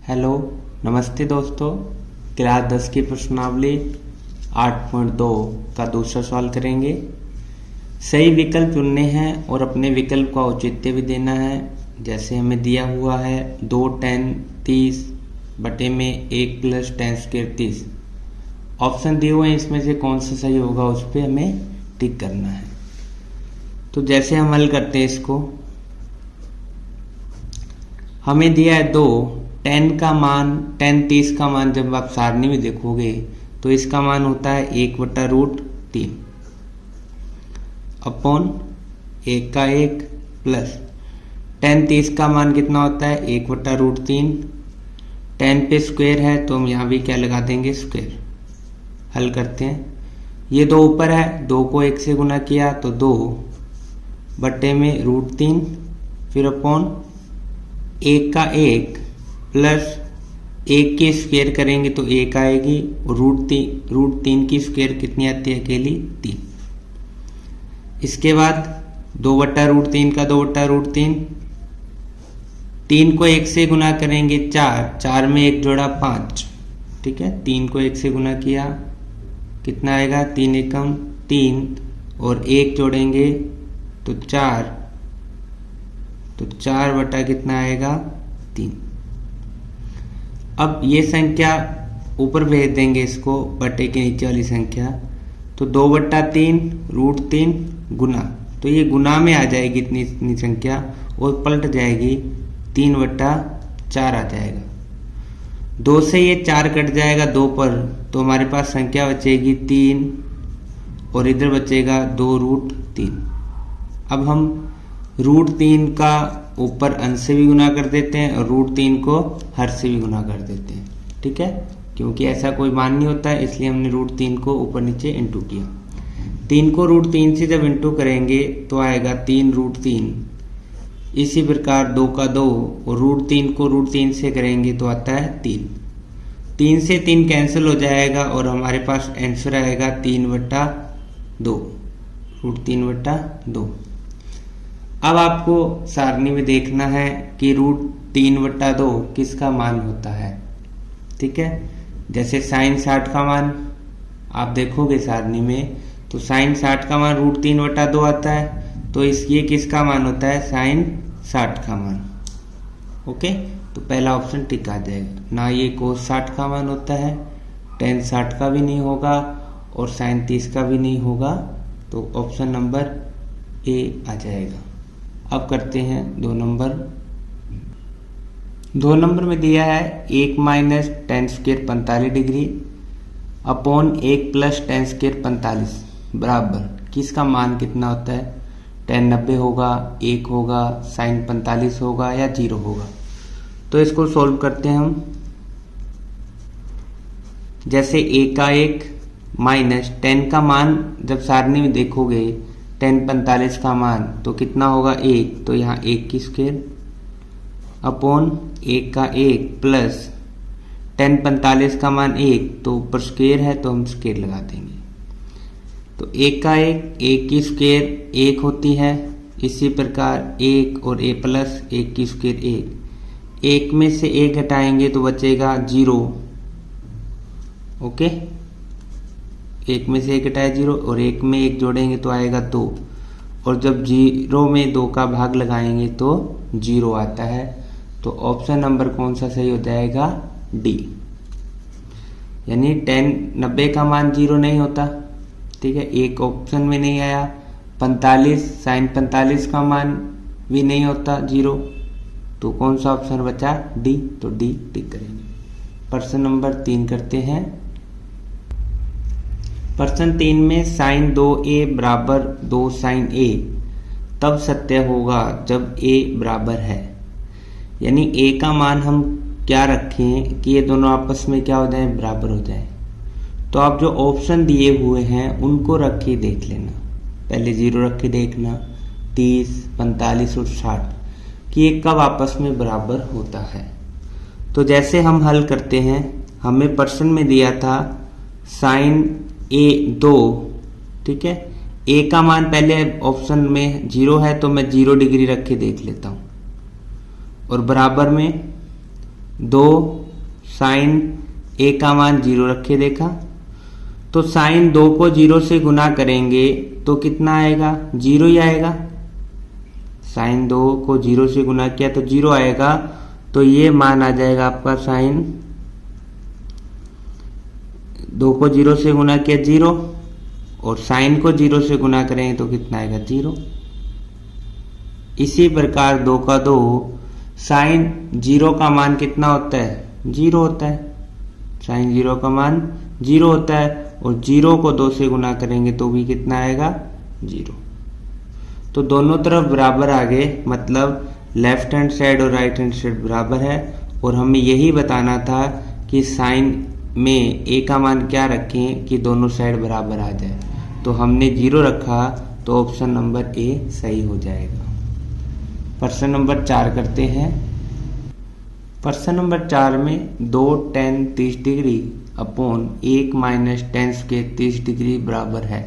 Hello, नमस्ते दोस्तों। Class 10 की प्रश्नावली 8.2 का दूसरा सवाल करेंगे। सही विकल्प चुनने हैं और अपने विकल्प का औचित्य भी देना है। जैसे हमें दिया हुआ है 2 tan 30 बटे में 1 + tan स्क्वायर 30। ऑप्शन दिए हुए हैं, इसमें से कौन सा सही होगा उस पर हमें टिक करना है। तो जैसे हम हल करते हैं इसको, हमें दिया है 2 tan 30 का मान जब आप सारणी में देखोगे तो इसका मान होता है 1/√3 अपॉन 1 का 1 प्लस tan 30 का मान कितना होता है 1/√3। tan पे स्क्वायर है तो हम यहाँ भी क्या लगा देंगे, स्क्वायर। हल करते हैं, ये 2 ऊपर है, 2 को 1 से गुना किया तो 2 बटे में √3, फिर अपॉन 1 का 1 प्लस 1 की स्क्वायर करेंगे तो 1 आएगी और √3 की स्क्वायर कितनी आती है, अकेली 3। इसके बाद 2/√3 का 2/√3, 3 को 1 से गुना करेंगे 4 में 1 जोड़ा 5, ठीक है। 3 को 1 से गुना किया कितना आएगा, 3 एकम 3 और 1 जोड़ेंगे तो 4, तो 4 बटा कितना आएगा 3। अब ये संख्या ऊपर भेज देंगे इसको बटे के नीचे वाली संख्या, तो 2/3 √3 गुना, तो ये गुना में आ जाएगी इतनी संख्या और पलट जाएगी 3/4 आ जाएगा। 2 से ये 4 कट जाएगा 2 पर, तो हमारे पास संख्या बचेगी 3 और इधर बचेगा 2√3। अब हम √3 का ऊपर अंश से भी गुना कर देते हैं और √3 को हर से भी गुना कर देते हैं, ठीक है। क्योंकि ऐसा कोई मान नहीं होता है, इसलिए हमने √3 को ऊपर नीचे इंटू किया। 3 को √3 से जब इंटू करेंगे तो आएगा 3√3। इसी प्रकार 2 का 2 और √3 को √3 से करेंगे तो आता है 3। 3 से 3 कैंसिल हो जाएगा और हमारे पास आंसर आएगा 3/2, √3/2। अब आपको सारणी में देखना है कि √3/2 किसका मान होता है, ठीक है। जैसे sin 60 का मान आप देखोगे सारणी में, तो sin 60 का मान √3/2 आता है, तो ये किसका मान होता है, sin 60 का मान। ओके, तो पहला ऑप्शन टिक आ जाएगा। ना ये cos 60 का मान होता है, tan 60 का भी नहीं होगा और sin 30 का भी नहीं होगा, तो ऑप्शन नंबर ए आ जाएगा। अब करते हैं 2 नंबर। 2 नंबर में दिया है 1 - tan square 45 degree upon 1 + tan square 45 बराबर किसका मान कितना होता है, tan 90 होगा, 1 होगा, sin 45 होगा या 0 होगा। तो इसको सोल्व करते हैं हम। जैसे 1 का 1 माइनस tan का मान जब सारणी में देखोगे tan 45 का मान तो कितना होगा 1, तो यहाँ 1 की स्क्वायर अपॉन 1 का 1 प्लस tan 45 का मान 1, तो ऊपर स्क्वायर है तो हम स्क्वायर लगा देंगे। तो 1 का 1 की स्क्वायर 1 होती है, इसी प्रकार 1 और a प्लस 1 की स्क्वायर 1 में से 1 हटाएंगे तो बचेगा 0। ओके, 1 में से 1 हटाया 0 और 1 में 1 जोड़ेंगे तो आएगा 2, और जब 0 में 2 का भाग लगाएंगे तो 0 आता है। तो ऑप्शन नंबर कौन सा सही हो जाएगा, डी। यानी tan 90 का मान 0 नहीं होता, ठीक है, एक ऑप्शन में नहीं आया। 45 sin 45 का मान भी नहीं होता 0, तो कौन सा ऑप्शन बचा, डी। तो डी टिक करेंगे। प्रश्न नंबर 3 करते हैं। प्रश्न 3 में sin 2a बराबर 2 sin a तब सत्य होगा जब a बराबर है। यानी a का मान हम क्या रखें कि ये दोनों आपस में क्या हो जाए, बराबर हो जाए। तो आप जो ऑप्शन दिए हुए हैं उनको रख के देख लेना। पहले 0 रख के देखना, 30, 45 और 60 कि ये कब आपस में बराबर होता है। तो जैसे हम हल करते हैं, हमें प्रश्न में दिया था sin a 2, ठीक है। a का मान पहले ऑप्शन में 0 है तो मैं 0 डिग्री रख के देख लेता हूँ, और बराबर में 2 साइन ए का मान 0 रखे, देखा। तो साइन 2 को 0 से गुना करेंगे तो कितना आएगा, 0 ही आएगा। साइन 2 को 0 से गुना किया तो 0 आएगा। तो ये मान आ जाएगा आपका साइन 2 को 0 से गुना किया 0, और साइन को 0 से गुना करेंगे तो कितना आएगा, 0। इसी प्रकार 2 का 2 साइन 0 का मान कितना होता है, 0 होता है। साइन 0 का मान 0 होता है, और 0 को 2 से गुना करेंगे तो भी कितना आएगा, 0। तो दोनों तरफ बराबर आ गए, मतलब लेफ्ट हैंड साइड और राइट हैंड साइड बराबर है। और हमें यही बताना था कि साइन में ए का मान क्या रखें कि दोनों साइड बराबर आ जाए। तो हमने 0 रखा, तो ऑप्शन नंबर ए सही हो जाएगा। प्रश्न नंबर 4 करते हैं। प्रश्न नंबर 4 में 2 tan 30 degree upon 1 minus tan square 30 degree बराबर है,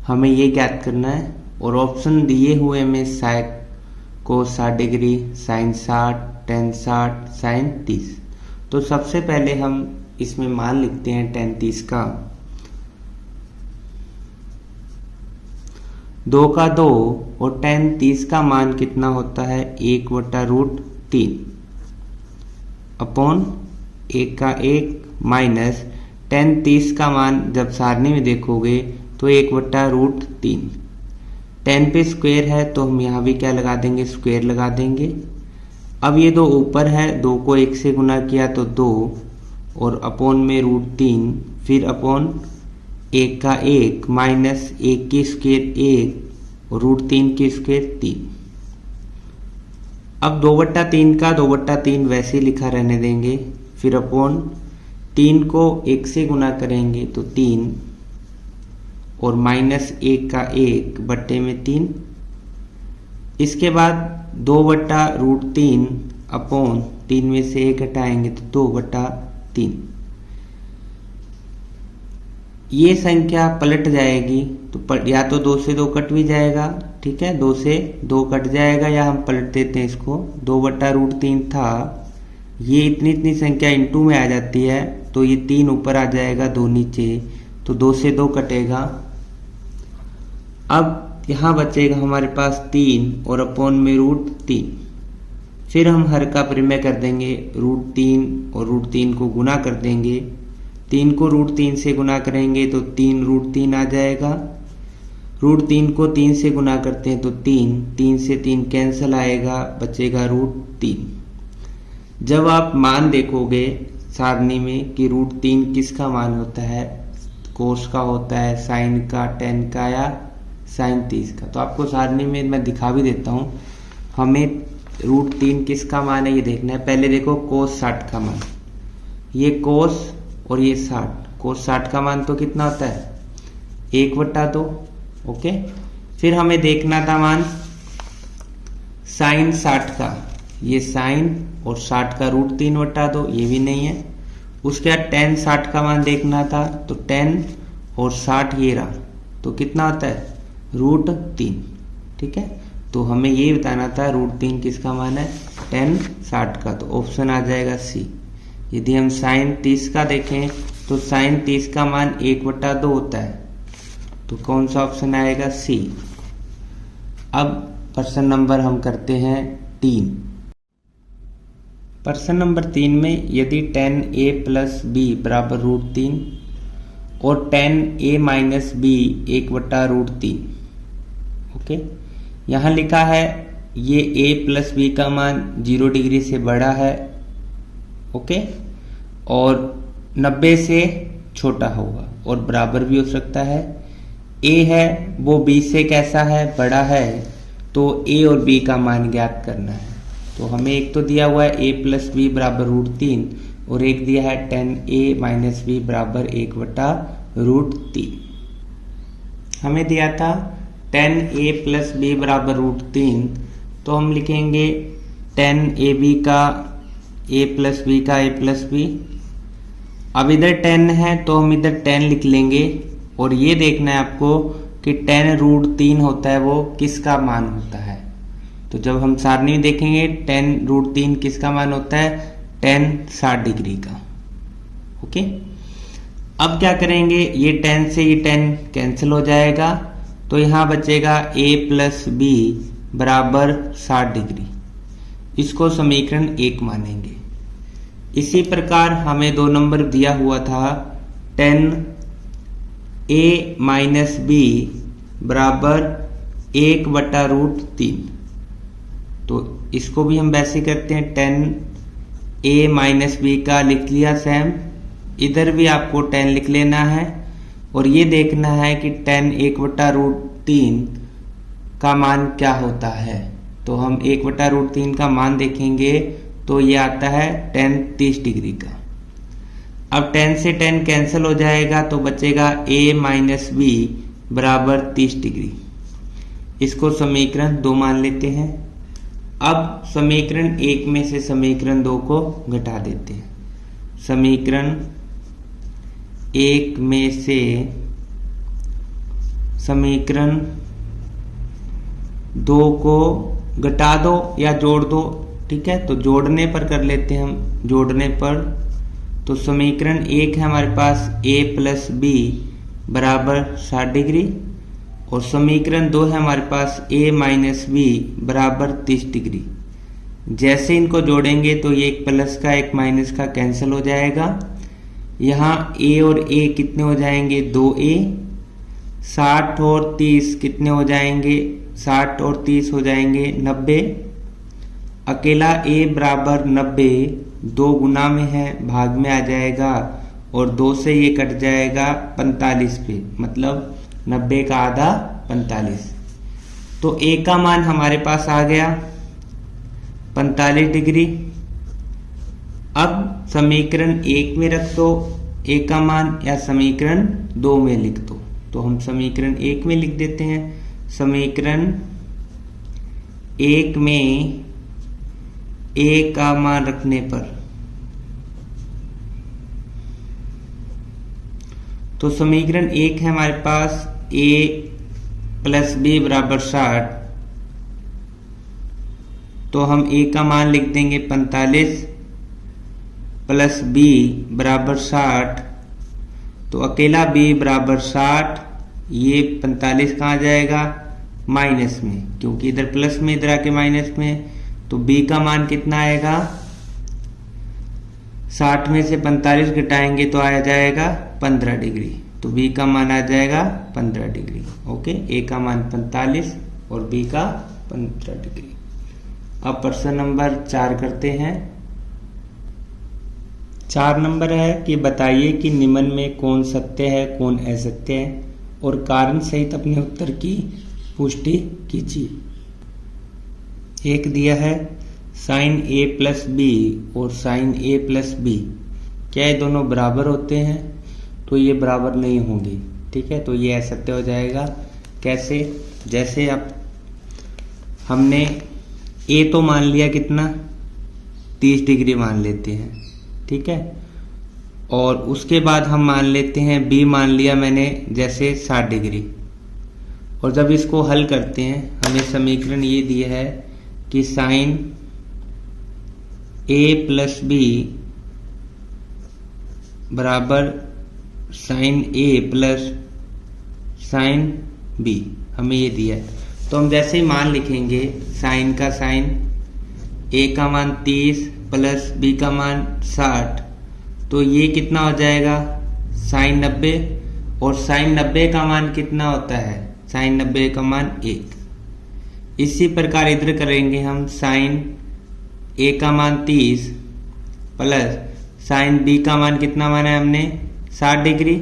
हमें ये ज्ञात करना है। और ऑप्शन दिए हुए में sine cos 60 degree, sine 60, tan 60, sine 30। तो सबसे पहले हम इसमें मान लिखते हैं tan 30 का। 2 का 2 और tan 30 का मान कितना होता है, 1/√3 अपॉन 1 का 1 माइनस tan 30 का मान जब सारणी में देखोगे तो 1/√3। tan पे स्क्वायर है तो हम यहाँ भी क्या लगा देंगे, स्क्वायर लगा देंगे। अब ये 2 ऊपर है, 2 को 1 से गुना किया तो 2, और अपॉन में √3, फिर अपॉन 1 का 1 माइनस 1 की स्क्वायर 1 और √3 की स्क्वायर 3। अब 2/3 का 2/3 वैसे ही लिखा रहने देंगे, फिर अपॉन 3 को 1 से गुना करेंगे तो 3, और माइनस 1 का 1 बट्टे में 3। इसके बाद 2/√3 अपॉन 3 में से 1 घटाएंगे तो 2/3। ये संख्या पलट जाएगी, तो या तो 2 से 2 कट भी जाएगा, ठीक है, 2 से 2 कट जाएगा, या हम पलट देते हैं इसको। 2/√3 था, ये इतनी संख्या इंटू में आ जाती है, तो ये 3 ऊपर आ जाएगा, 2 नीचे, तो 2 से 2 कटेगा। अब यहाँ बचेगा हमारे पास 3 और अपॉन में √3। फिर हम हर का परिमेय कर देंगे, √3 और √3 को गुना कर देंगे। 3 को √3 से गुना करेंगे तो 3√3 आ जाएगा। √3 को 3 से गुना करते हैं तो 3 से 3 कैंसिल आएगा, बचेगा √3। जब आप मान देखोगे सारणी में कि √3 किसका मान होता है, कोस का होता है, साइन का, tan का, या साइन 30 का, तो आपको सारणी में मैं दिखा भी देता हूँ। हमें √3 किसका मान है ये देखना है। पहले देखो कोस 60 का मान, ये कोस और ये 60, कोस 60 का मान तो कितना होता है, 1/2, ओके। फिर हमें देखना था मान साइन 60 का, ये साइन और 60 का √3/2, ये भी नहीं है। उसके बाद tan 60 का मान देखना था, तो tan और 60 ये रहा, तो कितना होता है, √3, ठीक है। तो हमें ये बताना था √3 किसका मान है, tan 60 का, तो ऑप्शन आ जाएगा सी। यदि हम साइन 30 का देखें तो साइन 30 का मान 1/2 होता है, तो कौन सा ऑप्शन आएगा, सी। अब प्रश्न नंबर हम करते हैं 3। प्रश्न नंबर 3 में यदि tan a प्लस b बराबर √3 और tan a minus b 1/√3, okay. यहाँ लिखा है ये a प्लस b का मान 0 डिग्री से बड़ा है, ओके, और 90 से छोटा होगा, और बराबर भी हो सकता है। a है वो b से कैसा है, बड़ा है, तो a और b का मान ज्ञात करना है। तो हमें एक तो दिया हुआ है a प्लस b बराबर √3, और एक दिया है tan a माइनस b बराबर 1/√3। हमें दिया था tan a प्लस b बराबर √3, तो हम लिखेंगे tan ab का a प्लस b का a प्लस b। अब इधर tan है तो हम इधर tan लिख लेंगे, और ये देखना है आपको कि tan √3 होता है वो किसका मान होता है। तो जब हम सारणी में देखेंगे tan √3 किसका मान होता है, tan 60 डिग्री का। ओके, अब क्या करेंगे, ये tan से ये tan कैंसिल हो जाएगा, तो यहां बचेगा a प्लस बी बराबर 60 डिग्री। इसको समीकरण 1 मानेंगे। इसी प्रकार हमें 2 नंबर दिया हुआ था tan a माइनस बी बराबर 1/√3। तो इसको भी हम वैसे करते हैं, tan a माइनस बी का लिख लिया सेम, इधर भी आपको tan लिख लेना है और ये देखना है कि tan 1/√3 का मान क्या होता है। तो हम 1/√3 का मान देखेंगे तो ये आता है tan 30 डिग्री का। अब tan से tan कैंसिल हो जाएगा तो बचेगा a माइनस बी बराबर 30 डिग्री। इसको समीकरण 2 मान लेते हैं। अब समीकरण 1 में से समीकरण 2 को घटा देते हैं। समीकरण 1 में से समीकरण 2 को घटा दो या जोड़ दो, ठीक है। तो जोड़ने पर कर लेते हैं हम, जोड़ने पर तो समीकरण 1 है हमारे पास a प्लस बी बराबर 60 डिग्री और समीकरण 2 है हमारे पास a माइनस बी बराबर 30 डिग्री। जैसे इनको जोड़ेंगे तो ये एक प्लस का एक माइनस का कैंसिल हो जाएगा। यहाँ a और a कितने हो जाएंगे, 2a। 60 और 30 कितने हो जाएंगे, 60 और 30 हो जाएंगे 90। अकेला a बराबर 90 2 गुना में है, भाग में आ जाएगा और 2 से ये कट जाएगा 45 पे, मतलब 90 का आधा 45। तो a का मान हमारे पास आ गया 45 डिग्री। अब समीकरण 1 में रख दो a का मान या समीकरण 2 में लिख दो। तो हम समीकरण 1 में लिख देते हैं। समीकरण 1 में a का मान रखने पर तो समीकरण 1 है हमारे पास a प्लस बी बराबर 60। तो हम a का मान लिख देंगे 45 प्लस b बराबर 60। तो अकेला b बराबर 60, ये 45 कहाँ जाएगा, माइनस में, क्योंकि इधर प्लस में इधर आके माइनस में। तो b का मान कितना आएगा, 60 में से 45 घटाएंगे तो आ जाएगा 15 डिग्री। तो b का मान आ जाएगा 15 डिग्री। ओके, a का मान 45 और b का 15 डिग्री। अब प्रश्न नंबर 4 करते हैं। 4 नंबर है कि बताइए कि निम्न में कौन सत्य है कौन असत्य है और कारण सहित अपने उत्तर की पुष्टि कीजिए। एक दिया है साइन a प्लस बी और साइन a प्लस बी, क्या ये दोनों बराबर होते हैं, तो ये बराबर नहीं होंगे, ठीक है। तो ये असत्य हो जाएगा। कैसे, जैसे अब हमने a तो मान लिया कितना, 30 डिग्री मान लेते हैं, ठीक है। और उसके बाद हम मान लेते हैं b मान लिया मैंने जैसे 60 डिग्री। और जब इसको हल करते हैं हमें समीकरण ये दिया है कि साइन a प्लस बी बराबर sine a plus sine b, हमें ये दिया है। तो हम जैसे ही मान लिखेंगे साइन का साइन, a का मान 30 प्लस b का मान 60, तो ये कितना हो जाएगा साइन 90। और साइन 90 का मान कितना होता है, साइन 90 का मान 1। इसी प्रकार इधर करेंगे हम, साइन a का मान 30 प्लस साइन b का मान कितना माना है हमने 60 डिग्री।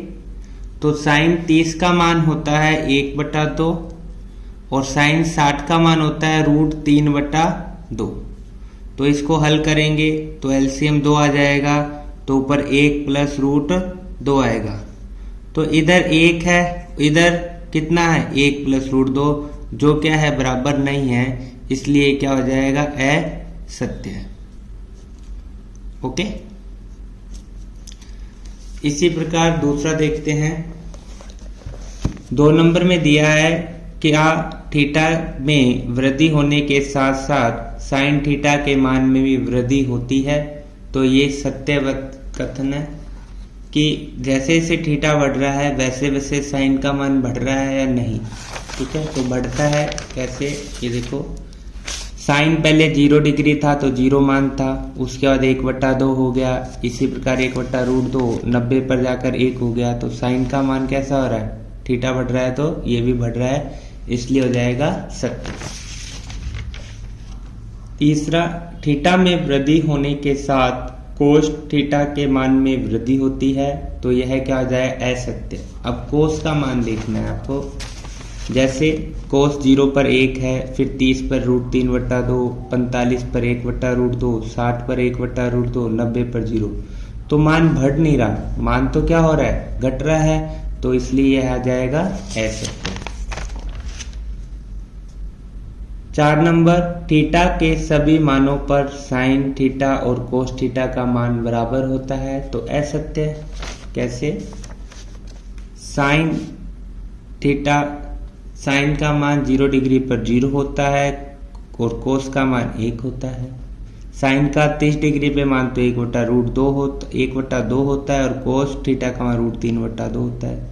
तो साइन 30 का मान होता है 1/2 और साइन 60 का मान होता है √3/2। तो इसको हल करेंगे तो एलसीएम 2 आ जाएगा, तो ऊपर 1 प्लस √2 आएगा। तो इधर 1 है, इधर कितना है 1 प्लस √2, जो क्या है बराबर नहीं है, इसलिए क्या हो जाएगा असत्य है। ओके, इसी प्रकार दूसरा देखते हैं। 2 नंबर में दिया है कि थीटा में वृद्धि होने के साथ साथ साइन थीटा के मान में भी वृद्धि होती है। तो ये सत्यवत कथन है कि जैसे जैसे थीटा बढ़ रहा है वैसे वैसे साइन का मान बढ़ रहा है या नहीं। ठीक है, तो बढ़ता है कैसे, ये देखो साइन पहले 0 डिग्री था तो 0 मान था, उसके बाद 1/2 हो गया, इसी प्रकार 1/√2 90 पर जाकर 1 हो गया। तो साइन का मान कैसा हो रहा है, थीटा बढ़ रहा है तो ये भी बढ़ रहा है, इसलिए हो जाएगा सत्य। तीसरा, थीटा में वृद्धि होने के साथ कोस थीटा के मान में वृद्धि होती है, तो यह क्या हो जाए, असत्य। अब कोस का मान देखना है आपको, जैसे कोस 0 पर 1 है, फिर 30 पर √3/2, 45 पर 1/√2, 60 पर 1/√2, 90 पर 0। तो मान बढ़ नहीं रहा, मान तो क्या हो रहा है, घट रहा है, तो इसलिए यह आ जाएगा असत्य। 4 नंबर, थीटा के सभी मानों पर साइन थीटा और कोस थीटा का मान बराबर होता है, तो असत्य। कैसे, साइन थीटा, साइन का मान 0 डिग्री पर 0 होता है और कोस का मान 1 होता है। साइन का 30 डिग्री पे मान तो 1/2 होता है और कोस थीटा का मान √3/2 होता है।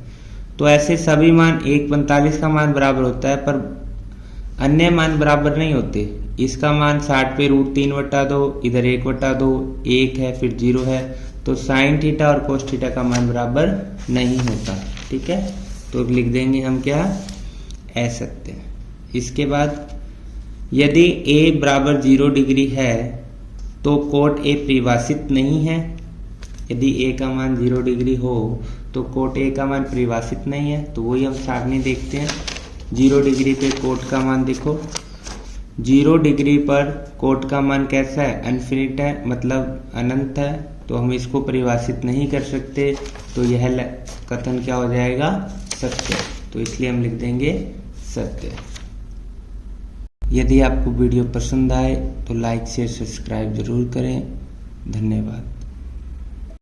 तो ऐसे सभी मान 1/45 का मान बराबर होता है, पर अन्य मान बराबर नहीं होते। इसका मान 60 पे √3/2, इधर 1/2, 1 है फिर 0 है, तो साइन थीटा और कोस थीटा का मान बराबर नहीं होता। ठीक है, तो लिख देंगे हम क्या, असत्य। इसके बाद, यदि a बराबर 0 डिग्री है तो कोट a परिभाषित नहीं है। यदि a का मान 0 डिग्री हो तो कोट a का मान परिभाषित नहीं है, तो वही हम सारणी देखते हैं। 0 डिग्री पे कोट का मान देखो, 0 डिग्री पर कोट का मान कैसा है, अनफिनिट है, मतलब अनंत है, तो हम इसको परिभाषित नहीं कर सकते, तो यह कथन क्या हो जाएगा, सत्य। तो इसलिए हम लिख देंगे सत्य। यदि आपको वीडियो पसंद आए तो लाइक शेयर सब्सक्राइब जरूर करें। धन्यवाद।